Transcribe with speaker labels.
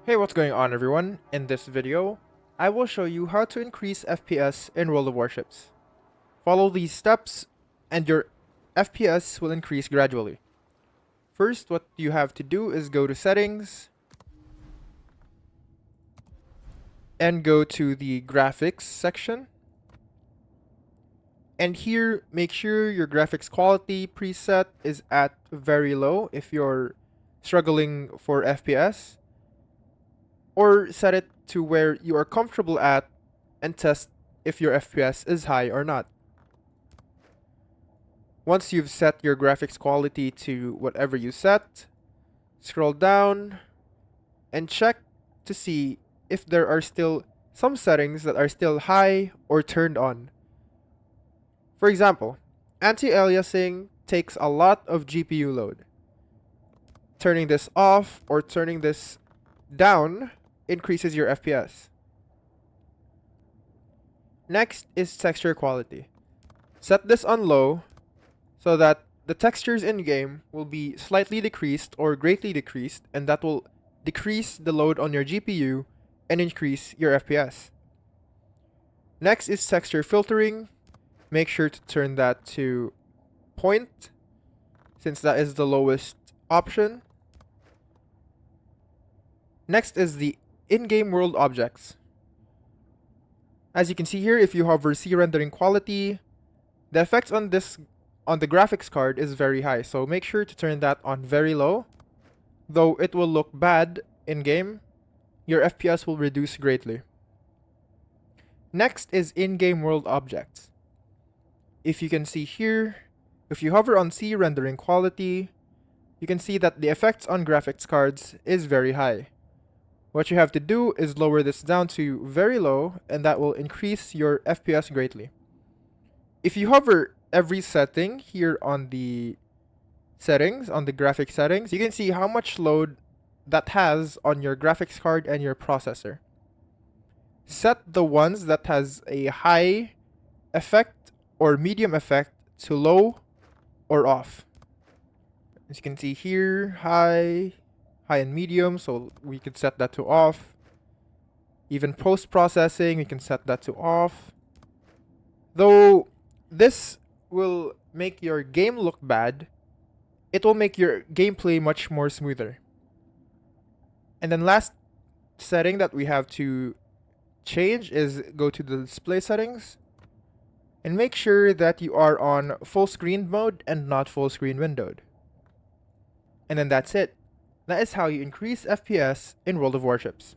Speaker 1: Hey, what's going on everyone? In this video, I will show you how to increase FPS in World of Warships. Follow these steps and your FPS will increase gradually. First, what you have to do is go to Settings and go to the Graphics section. And here, make sure your graphics quality preset is at very low if you're struggling for FPS, or set it to where you are comfortable at and test if your FPS is high or not. Once you've set your graphics quality to whatever you set, scroll down and check to see if there are still some settings that are still high or turned on. For example, anti-aliasing takes a lot of GPU load. Turning this off or turning this down increases your FPS. Next is texture quality. Set this on low so that the textures in-game will be slightly decreased or greatly decreased, and that will decrease the load on your GPU and increase your FPS. Next is texture filtering. Make sure to turn that to point, since that is the lowest option. Next is the in-game world objects. As you can see here, if you hover C rendering quality, the effects on the graphics card is very high, so make sure to turn that on very low. Though it will look bad in-game, your FPS will reduce greatly. Next is in-game world objects. If you can see here, if you hover on C rendering quality, you can see that the effects on graphics cards is very high. What you have to do is lower this down to very low, and that will increase your FPS greatly. If you hover every setting here on the settings, on the graphics settings, you can see how much load that has on your graphics card and your processor. Set the ones that has a high effect or medium effect to low or off. As you can see here, high and medium, so we could set that to off. Even post-processing, we can set that to off. Though this will make your game look bad, it will make your gameplay much more smoother. And then last setting that we have to change is go to the display settings and make sure that you are on full screen mode and not full screen windowed. And then that's it. That is how you increase FPS in World of Warships.